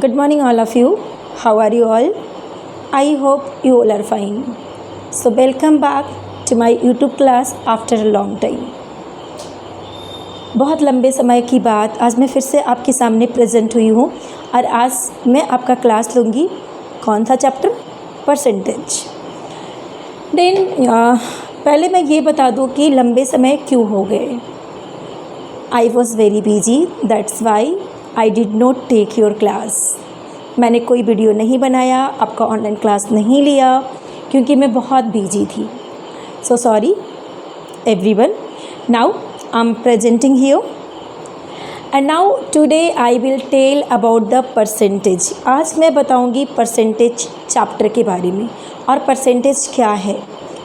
Good morning, all of you. How are you all? I hope you all are fine. So, welcome back to my YouTube class after a long time. बहुत लंबे समय की बाद आज मैं फिर से आपके सामने प्रेजेंट हुई हूँ और आज मैं आपका क्लास लूँगी। कौन सा चैप्टर? परसेंटेज। देन पहले मैं ये बता दूँ कि लंबे समय क्यों हो गए। I was very busy, that's why I did not take your class. मैंने कोई वीडियो नहीं बनाया, आपका ऑनलाइन क्लास नहीं लिया क्योंकि मैं बहुत बिजी थी। So sorry everyone. Now I am presenting here and now today I will tell about the percentage. आज मैं बताऊंगी परसेंटेज चैप्टर के बारे में और परसेंटेज क्या है,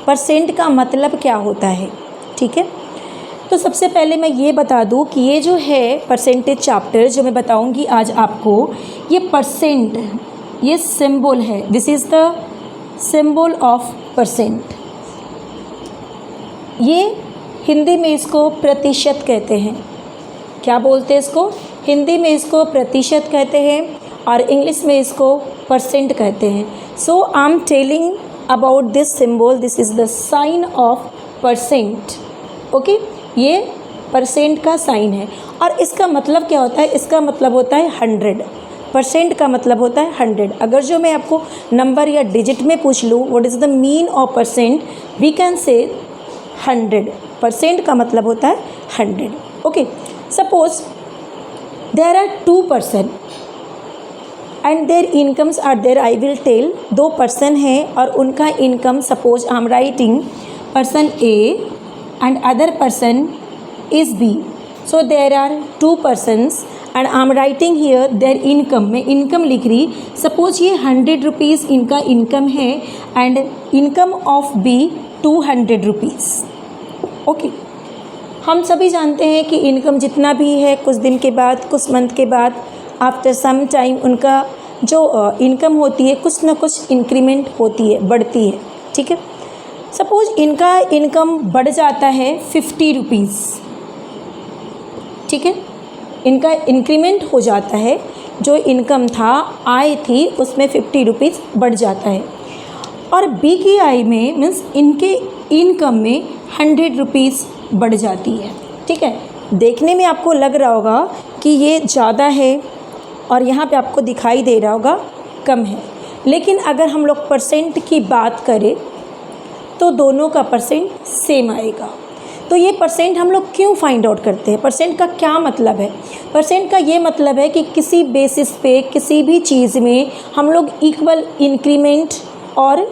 परसेंट का मतलब क्या होता है। ठीक है, तो सबसे पहले मैं ये बता दूं कि ये जो है परसेंटेज चैप्टर जो मैं बताऊंगी आज आपको, ये परसेंट ये सिंबल है। This is the symbol of percent. ये हिंदी में इसको प्रतिशत कहते हैं। क्या बोलते हैं इसको? हिंदी में इसको प्रतिशत कहते हैं और इंग्लिश में इसको परसेंट कहते हैं। So I am telling about this symbol, this is the sign of percent. Okay, ये परसेंट का साइन है और इसका मतलब क्या होता है? इसका मतलब होता है 100। परसेंट का मतलब होता है 100। अगर जो मैं आपको नंबर या डिजिट में पूछ लूँ what is the mean of percent, we can say 100। Percent का मतलब होता है 100। Okay, suppose there are 2 person and their incomes are there. I will tell 2 person हैं और उनका income, suppose I am writing person A and other person is B. So there are 2 persons and I am writing here their income. मैं income लिख रही। Suppose ये 100 rupees इनका income है and income of B 200 rupees. Okay, हम सभी जानते हैं कि इनकम जितना भी है कुछ दिन के बाद, कुछ मंथ के बाद, आफ्टर सम टाइम उनका जो इनकम होती है कुछ ना कुछ इंक्रीमेंट होती है, बढ़ती है। ठीक है, सपोज इनका इनकम बढ़ जाता है 50 रुपीज़। ठीक है, इनका इंक्रीमेंट हो जाता है, जो इनकम था आय थी उसमें 50 रुपीज़ बढ़ जाता है और बी की आय में मीन्स इनके इनकम में 100 रुपीज़ बढ़ जाती है। ठीक है, देखने में आपको लग रहा होगा कि ये ज़्यादा है और यहाँ पे आपको दिखाई दे रहा होगा कम है, लेकिन अगर हम लोग परसेंट की बात करें तो दोनों का परसेंट सेम आएगा। तो ये परसेंट हम लोग क्यों फाइंड आउट करते हैं? परसेंट का क्या मतलब है? परसेंट का ये मतलब है कि किसी बेसिस पे किसी भी चीज़ में हम लोग इक्वल इंक्रीमेंट और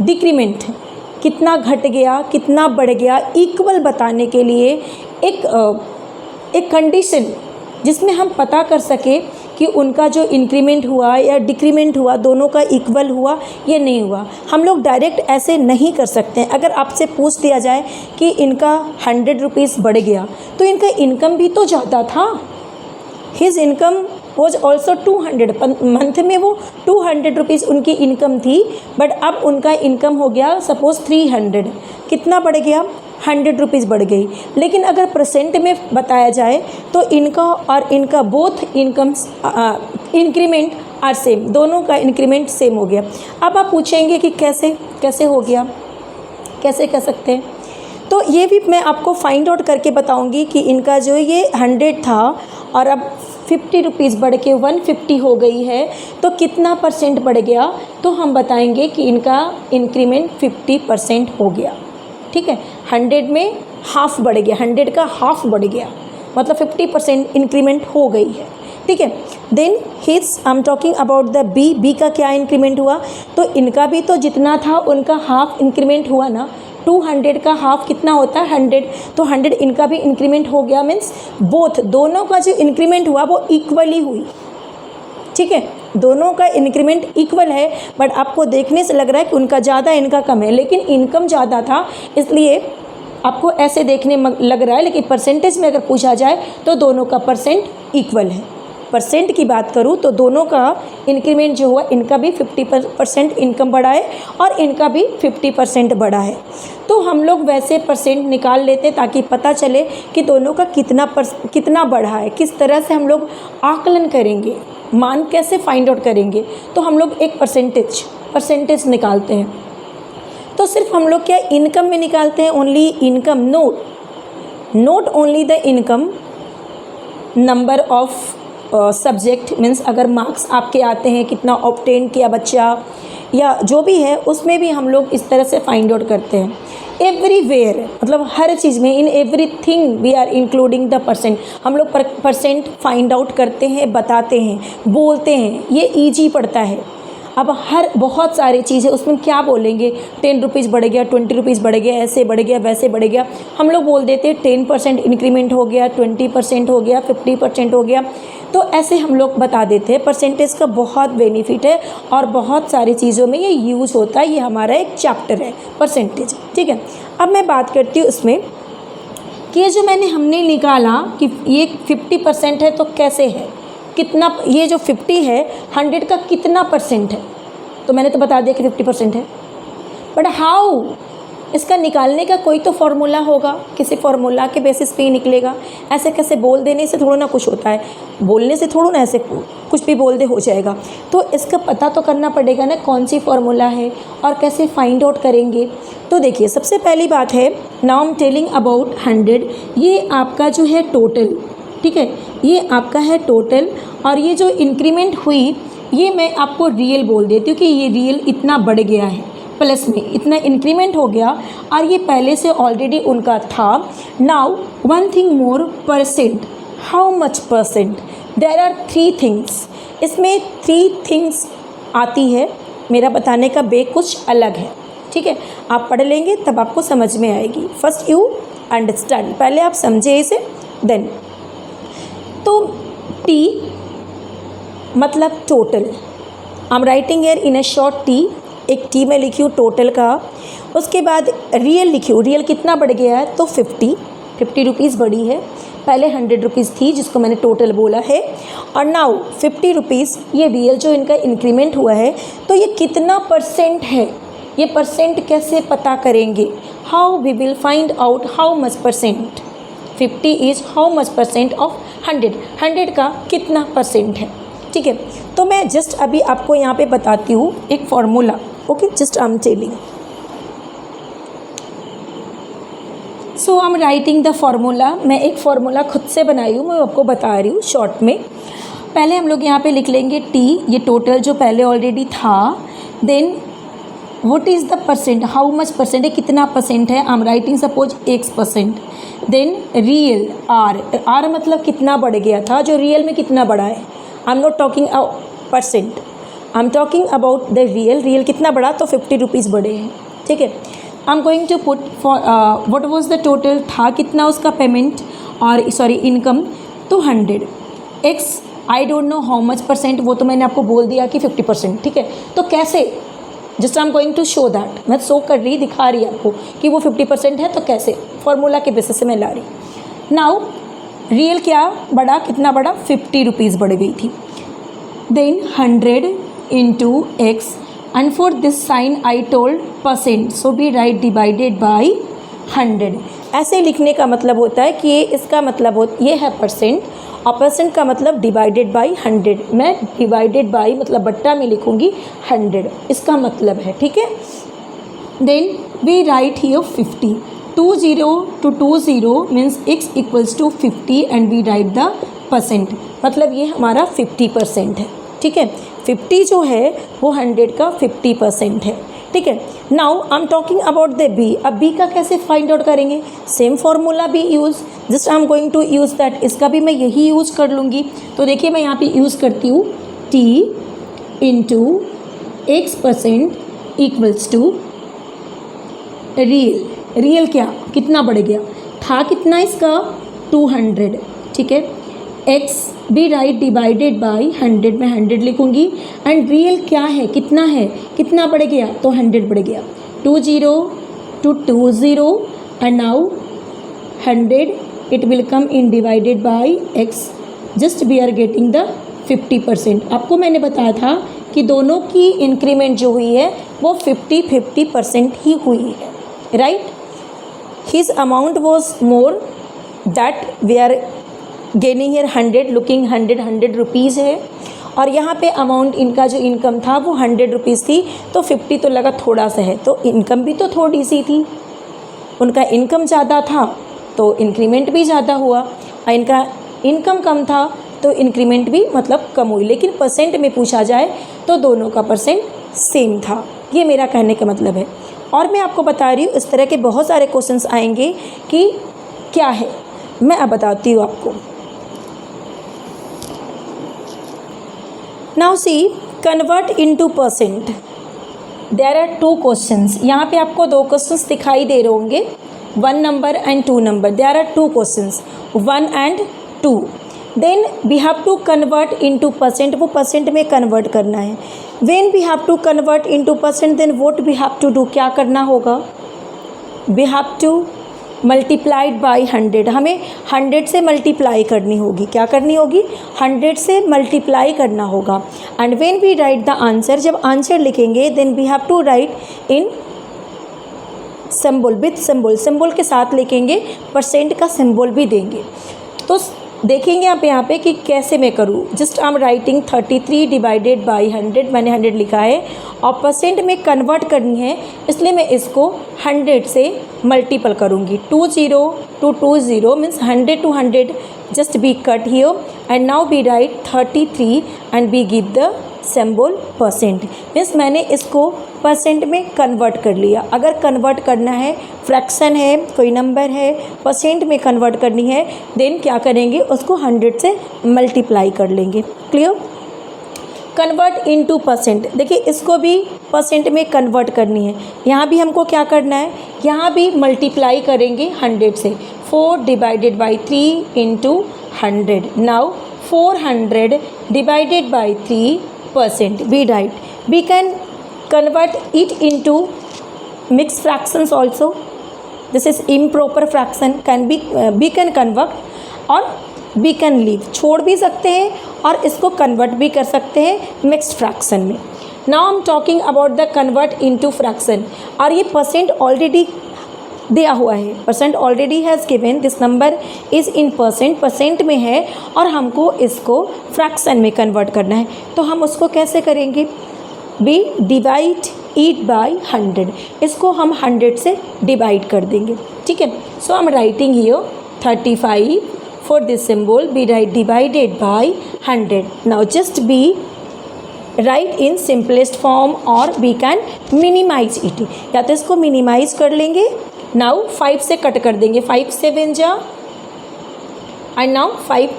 डिक्रीमेंट, कितना घट गया कितना बढ़ गया, इक्वल बताने के लिए एक कंडीशन जिसमें हम पता कर सके कि उनका जो इंक्रीमेंट हुआ या डिक्रीमेंट हुआ दोनों का इक्वल हुआ या नहीं हुआ। हम लोग डायरेक्ट ऐसे नहीं कर सकते हैं। अगर आपसे पूछ दिया जाए कि इनका 100 रुपीज़ बढ़ गया तो इनका इनकम भी तो ज़्यादा था। His income was also 200, month में वो 200 रुपीज़ उनकी इनकम थी, बट अब उनका इनकम हो गया सपोज 300। कितना बढ़ गया? 100 रुपीज़ बढ़ गई। लेकिन अगर परसेंट में बताया जाए तो इनका और इनका both incomes increment are same, दोनों का इंक्रीमेंट सेम हो गया। अब आप पूछेंगे कि कैसे हो गया, कैसे कह सकते हैं? तो ये भी मैं आपको फाइंड आउट करके बताऊंगी कि इनका जो ये 100 था और अब 50 रुपीज़ बढ़ के 150 हो गई है तो कितना परसेंट बढ़ गया, तो हम बताएंगे कि इनका इंक्रीमेंट 50% हो गया। ठीक है, 100 में हाफ बढ़ गया, 100 का हाफ बढ़ गया, मतलब 50% इंक्रीमेंट हो गई है। ठीक है, then his I am talking about the B का क्या इंक्रीमेंट हुआ? तो इनका भी तो जितना था उनका हाफ इंक्रीमेंट हुआ ना। 200 का हाफ कितना होता है? 100। तो 100 इनका भी इंक्रीमेंट हो गया, मीन्स बोथ दोनों का जो इंक्रीमेंट हुआ वो इक्वली हुई। ठीक है, दोनों का इंक्रीमेंट इक्वल है, बट आपको देखने से लग रहा है कि उनका ज़्यादा इनका कम है, लेकिन इनकम ज़्यादा था इसलिए आपको ऐसे देखने में लग रहा है, लेकिन परसेंटेज में अगर पूछा जाए तो दोनों का परसेंट इक्वल है। परसेंट की बात करूँ तो दोनों का इंक्रीमेंट जो हुआ, इनका भी 50% इनकम बढ़ा है और इनका भी 50% बढ़ा है। तो हम लोग वैसे परसेंट निकाल लेते ताकि पता चले कि दोनों का कितना बढ़ा है। किस तरह से हम लोग आकलन करेंगे, मान कैसे फाइंड आउट करेंगे, तो हम लोग एक परसेंटेज निकालते हैं। तो सिर्फ हम लोग क्या इनकम में निकालते हैं, only income, note only the income, number of subject means अगर मार्क्स आपके आते हैं कितना ऑब्टेन किया बच्चा या जो भी है, उसमें भी हम लोग इस तरह से फाइंड आउट करते हैं। एवरीवेयर मतलब हर चीज़ में, in everything we are including the percent, हम लोग परसेंट फाइंड आउट करते हैं, बताते हैं, बोलते हैं, ये ईजी पड़ता है। अब हर बहुत सारी चीज़ें उसमें क्या बोलेंगे, 10 रुपीज़ बढ़ गया, 20 रुपीज़ बढ़ गया, ऐसे बढ़ गया, वैसे बढ़ गया, हम लोग बोल देते हैं 10% इंक्रीमेंट हो गया, 20% हो गया, 50% हो गया, तो ऐसे हम लोग बता देते हैं। परसेंटेज का बहुत बेनिफिट है और बहुत सारी चीज़ों में ये यूज़ होता है, ये हमारा एक चैप्टर है परसेंटेज, ठीक है। अब मैं बात करती हूँ इसमें कि ये जो हमने निकाला कि ये 50% है, तो कैसे है, कितना, ये जो 50 है 100 का कितना परसेंट है, तो मैंने तो बता दिया कि 50% है, बट हाउ, इसका निकालने का कोई तो फॉर्मूला होगा, किसी फॉर्मूला के बेसिस पे ही निकलेगा। ऐसे कैसे बोल देने से थोड़ा ना कुछ होता है, बोलने से थोड़ा ना ऐसे कुछ भी बोल दे हो जाएगा, तो इसका पता तो करना पड़ेगा ना कौन सी फॉर्मूला है और कैसे फाइंड आउट करेंगे। तो देखिए सबसे पहली बात है, now I am telling about 100, ये आपका जो है टोटल, ठीक है, ये आपका है टोटल, और ये जो इंक्रीमेंट हुई ये मैं आपको रियल बोल देती हूँ कि ये रियल इतना बढ़ गया है, प्लस में इतना इंक्रीमेंट हो गया और ये पहले से ऑलरेडी उनका था। Now one thing more, percent, how much percent, there are 3 things, इसमें 3 थिंग्स आती है, मेरा बताने का वे कुछ अलग है, ठीक है, आप पढ़ लेंगे तब आपको समझ में आएगी। फर्स्ट यू अंडरस्टैंड, पहले आप समझे इसे, देन। तो टी मतलब total, I am writing here in a short T, एक टी में लिखी हूँ टोटल का, उसके बाद रियल लिखी हूँ, रियल कितना बढ़ गया है, तो 50 रुपीज़ बढ़ी है, पहले 100 रुपीज़ थी जिसको मैंने टोटल बोला है, और नाउ 50 रुपीज़ ये रियल जो इनका इंक्रीमेंट हुआ है, तो ये कितना परसेंट है, ये परसेंट कैसे पता करेंगे, how we will find out how much percent, 50 is how much percent of 100 का कितना परसेंट है, ठीक है। तो मैं जस्ट अभी आपको यहाँ पे बताती हूँ एक formula, okay, just I am telling, so I am writing the formula, मैं एक फॉर्मूला खुद से बनाई हूँ, मैं आपको बता रही हूँ शॉर्ट में। पहले हम लोग यहाँ पे लिख लेंगे टी, ये टोटल जो पहले ऑलरेडी था, then what is the percent, how much percent है, कितना परसेंट है, I am writing suppose X%, then real or मतलब कितना बढ़ गया था, जो रियल में कितना बढ़ा है, I am not talking percent, I am talking about the real कितना बढ़ा, तो 50 रुपीज़ बढ़े हैं, ठीक है। I am going to put for what was the total, था कितना उसका पेमेंट और सॉरी इनकम, तो 100, X I don't know how much percent, वो तो मैंने आपको बोल दिया कि 50%, ठीक है। तो कैसे, just I am going to show that, मैं शो कर रही, दिखा रही आपको कि वो 50% है, तो कैसे, फॉर्मूला के बेसिस से मैं ला रही। नाउ रियल क्या बढ़ा, कितना बढ़ा, 50 रुपीज़ बढ़ गई थी, then 100 into X, and for this sign I told percent, so B right divided by 100। ऐसे लिखने का मतलब होता है कि ये इसका मतलब ये है परसेंट, और परसेंट का मतलब डिवाइडेड बाई 100, मैं डिवाइडेड बाई मतलब बट्टा में लिखूँगी 100, इसका मतलब है, ठीक है। Then we write here 50, 20 to 20 means x equals to 50 and we write the percent, मतलब ये हमारा 50% है, ठीक है। 50 जो है वो 100 का 50% है, ठीक है। Now I am talking about the B, अब बी का कैसे फाइंड आउट करेंगे, सेम फॉर्मूला भी use, just I am going to use that, इसका भी मैं यही यूज़ कर लूँगी। तो देखिए मैं यहाँ पे यूज़ करती हूँ T into X% equals to real क्या कितना बढ़ गया था, कितना इसका 200, ठीक है। X B right divided by 100, मैं 100 लिखूँगी, एंड रियल क्या है, कितना बढ़ गया, तो 100 बढ़ गया, 20 to 20 and now 100 it will come in divided by X, just we are getting the 50%। आपको मैंने बताया था कि दोनों की इंक्रीमेंट जो हुई है वो 50% ही हुई है, right. His amount was more, that we are gaining here 100, looking 100 rupees है, और यहाँ पे अमाउंट इनका जो इनकम था वो 100 रुपीज़ थी, तो 50 तो लगा थोड़ा सा है, तो इनकम भी तो थोड़ी सी थी। उनका इनकम ज़्यादा था तो इंक्रीमेंट भी ज़्यादा हुआ, और इनका इनकम कम था तो इंक्रीमेंट भी मतलब कम हुई। लेकिन परसेंट में पूछा जाए तो दोनों का परसेंट सेम था। ये मेरा कहने का मतलब है। और मैं आपको बता रही हूँ इस तरह के बहुत सारे क्वेश्चंस आएंगे कि क्या है, मैं अब बताती हूँ आपको। Now see convert into percent. There are 2 questions. यहाँ पे आपको 2 क्वेश्चंस दिखाई दे रहे होंगे, 1 number and 2 number. There are 2 questions, 1 and 2। Then we have to convert into percent, वो परसेंट में कन्वर्ट करना है। When we have to convert into percent, then what we have to do, क्या करना होगा, we have to multiplied by 100। हमें 100 से multiply करनी होगी। क्या करनी होगी, 100 से मल्टीप्लाई करना होगा। And when we write the answer, जब आंसर लिखेंगे, then we have to write in symbol, with symbol, symbol के साथ लिखेंगे, परसेंट का सिंबल भी देंगे। तो देखेंगे आप यहाँ पे कि कैसे मैं करूँ। Just I am writing 33 divided by 100, मैंने 100 लिखा है और परसेंट में कन्वर्ट करनी है, इसलिए मैं इसको 100 से मल्टीपल करूँगी। 20 to 20 means 100 to 100 just be cut here and now be write 33 and be give the symbol percent. Means मैंने इसको परसेंट में कन्वर्ट कर लिया। अगर कन्वर्ट करना है, फ्रैक्शन है, कोई नंबर है, परसेंट में कन्वर्ट करनी है, देन क्या करेंगे, उसको 100 से मल्टीप्लाई कर लेंगे। क्लियर। कन्वर्ट इनटू परसेंट, देखिए इसको भी परसेंट में कन्वर्ट करनी है। यहाँ भी हमको क्या करना है, यहाँ भी मल्टीप्लाई करेंगे 100 से। 4 divided by 3 into 100। Now 400 divided by 3%, we write, we can convert it into mixed fractions also. This is improper fraction, can be we can convert और we can leave, छोड़ भी सकते हैं और इसको कन्वर्ट भी कर सकते हैं मिक्स्ड फ्रैक्शन में। Now I am talking about the convert into fraction. और ये परसेंट ऑलरेडी दिया हुआ है, percent already has given, this number is in percent, percent में है और हमको इसको फ्रैक्शन में कन्वर्ट करना है। तो हम उसको कैसे करेंगे, बी डिवाइड इट बाई 100, इसको हम 100 से डिवाइड कर देंगे। ठीक है। So I am writing here 35 for this symbol, be right divided by 100। Now just be right in simplest form और वी कैन मिनिमाइज इट, या तो इसको मिनिमाइज कर लेंगे। नाउ 5 से कट कर देंगे, 5 7 जा एंड नाउ 5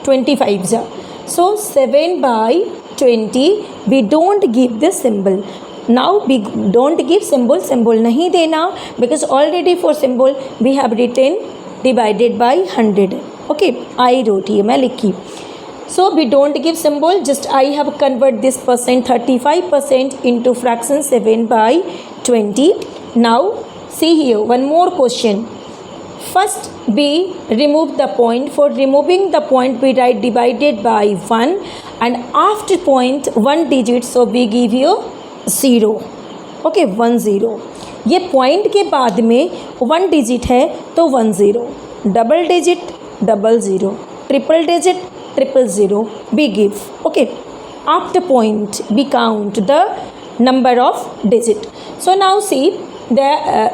25 जा। So 7 by 20 we don't give this symbol. Now we don't give symbol, symbol नहीं देना, because already for symbol we have written divided by 100। Okay, I wrote here, मैं लिखी। So we don't give symbol, just I have convert this percent 35% into fraction 7 by 20. Now see here one more question. First we remove the point. For removing the point we write divided by 1 and after point 1 digit, so we give you 0. Okay, 1 0. ये point के बाद में 1 digit है तो 1 0, double digit 00, triple digit 000 we give. Okay, after point we count the number of digit. So now see the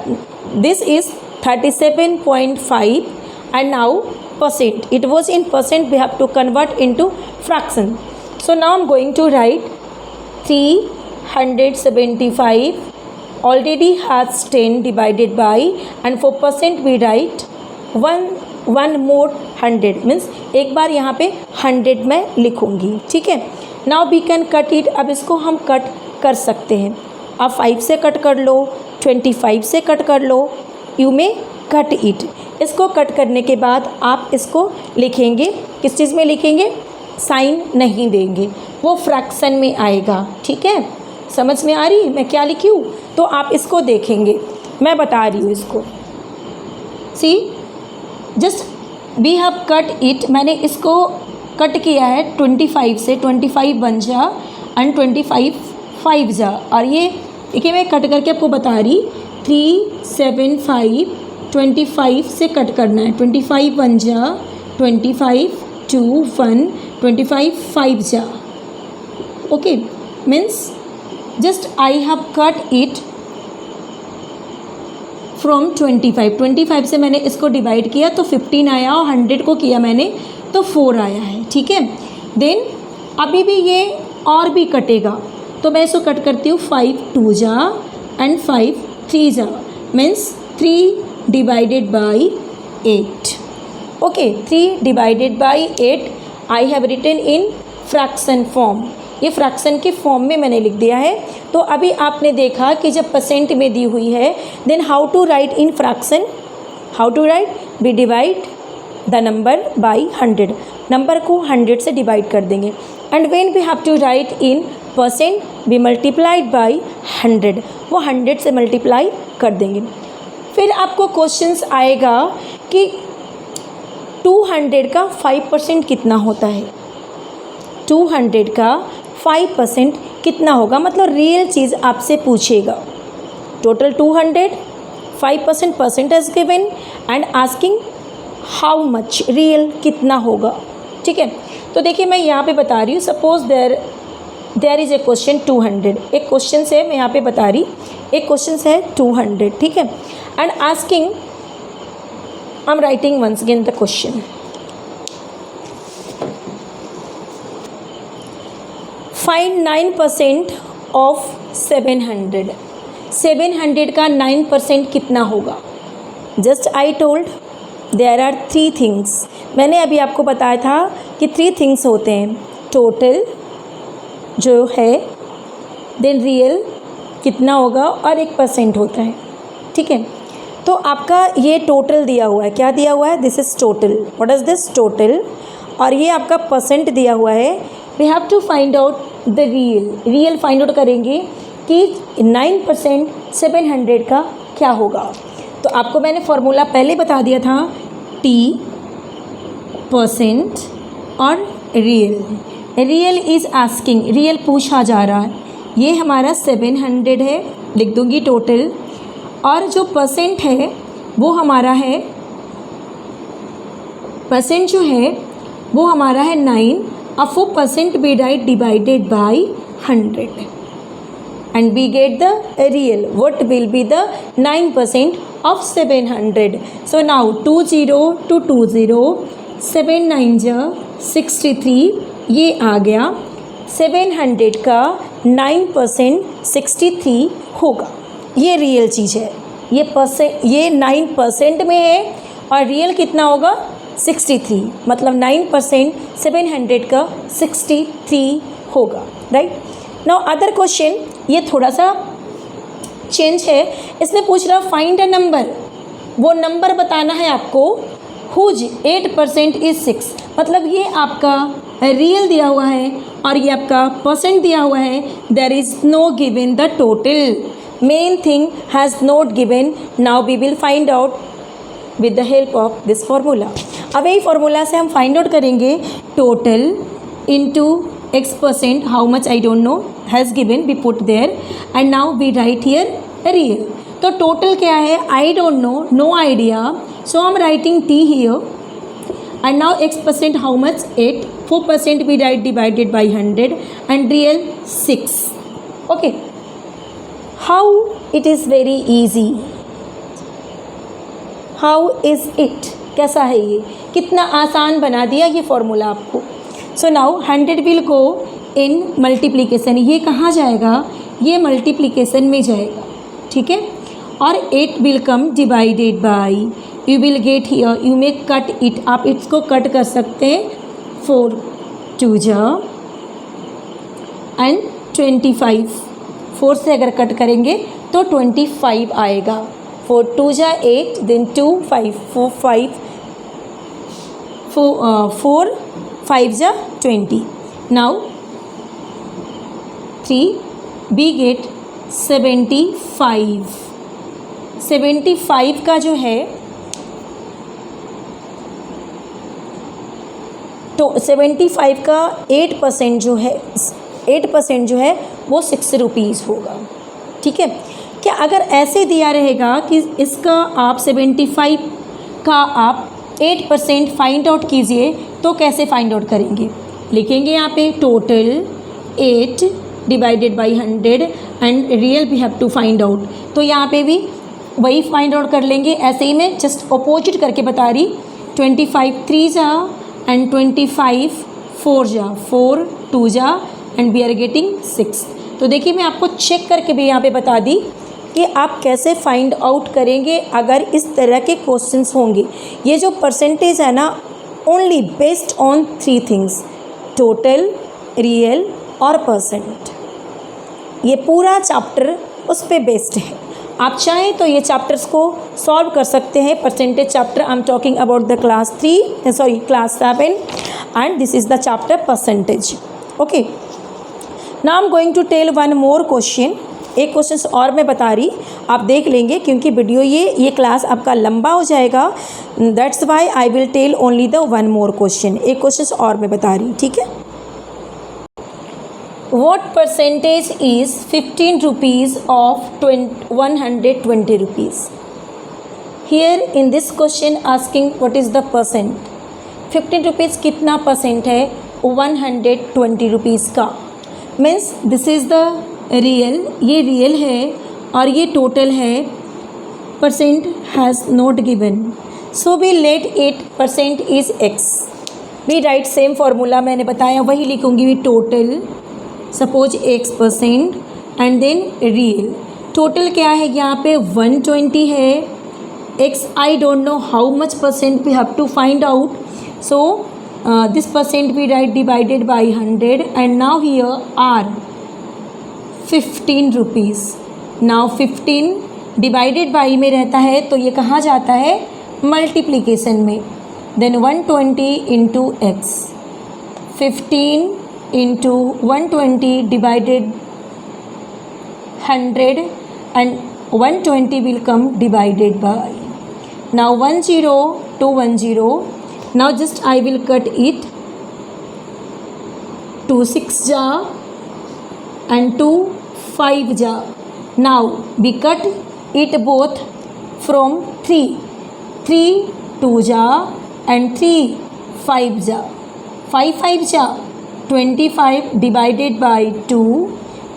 this is 37.5 and now percent, it was in percent, we have to convert into fraction. So now I'm going to write 375 already has 10 divided by, and for percent we write 1 more 100 means एक बार यहाँ पे 100 में लिखूँगी। ठीक है। Now we can cut it, अब इसको हम कट कर सकते हैं। आप 5 से कट कर लो, 25 से कट कर लो, यू में कट इट। इसको कट करने के बाद आप इसको लिखेंगे, किस चीज़ में लिखेंगे, साइन नहीं देंगे, वो फ्रैक्शन में आएगा। ठीक है, समझ में आ रही है मैं क्या लिखी हूँ। तो आप इसको देखेंगे, मैं बता रही हूँ इसको। See just we have cut it, मैंने इसको कट किया है 25 से, 25 बन जा एंड 25 5 जा। और ये देखिए मैं कट करके आपको बता रही, 375 25 से कट करना है, 25 बन जा, 25 2 1, 25 5 जा। Okay, means just I have cut it from 25 से मैंने इसको डिवाइड किया तो 15 आया, और 100 को किया मैंने तो 4 आया है, ठीक है। देन अभी भी ये और भी कटेगा, तो मैं इसको कट करती हूँ 5 2 जा एंड 5 3 जा, means 3 divided by 8। Okay, 3 divided by 8 I have written in fraction form, ये फ्रैक्शन के फॉर्म में मैंने लिख दिया है। तो अभी आपने देखा कि जब परसेंट में दी हुई है, then how to write in fraction, how to write, we divide the number by 100, number को 100 से डिवाइड कर देंगे। And when we have to write in percent, we multiplied by 100, वो 100 से मल्टीप्लाई कर देंगे। फिर आपको क्वेश्चंस आएगा कि 200 का 5% कितना होता है, 200 का 5% कितना होगा, मतलब रियल चीज़ आपसे पूछेगा। Total 200, 5% percentage given and asking how much, real कितना होगा, ठीक है। तो देखिए मैं यहाँ पे बता रही हूँ, suppose there is a question 200, एक क्वेश्चन है मैं यहाँ पे बता रही, एक क्वेश्चन है 200, ठीक है। And asking, I am writing once again the question, find 9% of 700, 700 का 9% कितना होगा। Just I told there are 3 things, मैंने अभी आपको बताया था कि 3 थिंग्स होते हैं, टोटल जो है, देन रियल कितना होगा, और एक परसेंट होता है, ठीक है। तो आपका ये टोटल दिया हुआ है, क्या दिया हुआ है, this is total, what is this total, और ये आपका परसेंट दिया हुआ है। We have to find out the real, real find out करेंगे कि 9% 700 का क्या होगा। तो आपको मैंने फॉर्मूला पहले बता दिया था, T परसेंट और real, real is asking, real पूछा जा रहा है, ये हमारा 700 है, लिख दूंगी टोटल, और जो परसेंट है वो हमारा है, परसेंट जो है वो हमारा है 9, अब वो percent be right divided by 100 and we get the real, what will be the 9% of 700. So now 20 to 20, 7 9 63, ये आ गया, 700 का 9% 63 होगा, ये रियल चीज़ है, ये 9% में है, और रियल कितना होगा 63, मतलब 9% 700 का 63 होगा, राइट। नाउ अदर क्वेश्चन, ये थोड़ा सा चेंज है, इसने पूछ रहा फाइंड अ नंबर, वो नंबर बताना है आपको, हुज 8% इज 6, मतलब ये आपका रियल दिया हुआ है और ये आपका परसेंट दिया हुआ है, there is no given the total, main thing has not given. Now we will find out with the help of this formula. अब यही फार्मूला से हम फाइंड आउट करेंगे total into x%, how much I don't know, has given, we put there, and now we write here real. तो total क्या है, I don't know, no idea, so I'm writing T here, and now x% how much, 8, 4% we write divided by 100, and real 6. Okay, how it is very easy, how is it, कैसा है ये, कितना आसान बना दिया ये फॉर्मूला आपको। So now 100 will go in multiplication, ये कहाँ जाएगा, ये मल्टीप्लिकेशन में जाएगा, ठीक है। और 8 will come divided by, you will get here, you may cut it, आप इसको कट कर सकते हैं, 4 2 जा एंड 25, 4 से अगर कट करेंगे तो 25 आएगा, 4 2 जा 8, देन 2 5 4 5 4 5 जा 20, नाउ 3 बी गेट 75, 75 का जो है, तो 75 का 8% जो है, 8% जो है वो 6 रुपीज़ होगा, ठीक है। क्या अगर ऐसे दिया रहेगा कि इसका आप 75 का आप 8% फाइंड आउट कीजिए, तो कैसे फाइंड आउट करेंगे, लिखेंगे यहाँ पे total 8 divided by 100 and real we have to find out. तो यहाँ पे भी वही फाइंड आउट कर लेंगे। ऐसे ही मैं जस्ट अपोजिट करके बता रही। 25 3 जा एंड 25 4 जा, 4 2 जा एंड वी आर गेटिंग 6। तो देखिए मैं आपको चेक करके भी यहाँ पे बता दी कि आप कैसे फाइंड आउट करेंगे अगर इस तरह के क्वेश्चंस होंगे। ये जो परसेंटेज है ना, only based on 3 things, total, real और परसेंट। ये पूरा चैप्टर उस पे बेस्ड है। आप चाहें तो ये चैप्टर्स को सॉल्व कर सकते हैं। Percentage chapter I am talking about the class 7 and this is the chapter percentage. Okay, now I am going to tell one more question. एक क्वेश्चन और मैं बता रही, आप देख लेंगे क्योंकि वीडियो ये क्लास आपका लंबा हो जाएगा। That's why I will tell only the one more question. एक क्वेश्चन और मैं बता रही, ठीक है। What percentage is 15 rupees of 120 rupees? Here in this question asking what is the percent? 15 rupees कितना परसेंट है 120 rupees का? Means this is the real, ये real है और ये total है। Percent has not given, so we let it percent is x. We write same formula, मैंने बताया वही लिखूँगी। Total suppose x% and then real. Total क्या है यहाँ पे 120 है। x I don't know how much percent we have to find out, so this percent we write divided by 100 and now here are 15 rupees. Now 15 divided by में रहता है तो ये कहाँ जाता है, मल्टीप्लिकेशन में। Then 120 into x, 15 into 120 divided 100 and 120 will come divided by, now 10 to 10, now just I will cut it, 2 6 ja and 2 5 ja। now we cut it both from 3 2 ja and 3 5 ja, 5 5 ja 25 divided by 2,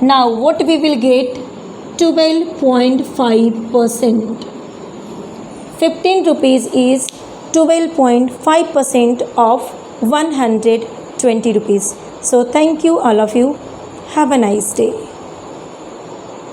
now what we will get, 12.5%. 15 rupees is 12.5% of 120 rupees. So thank you all of you. Have a nice day.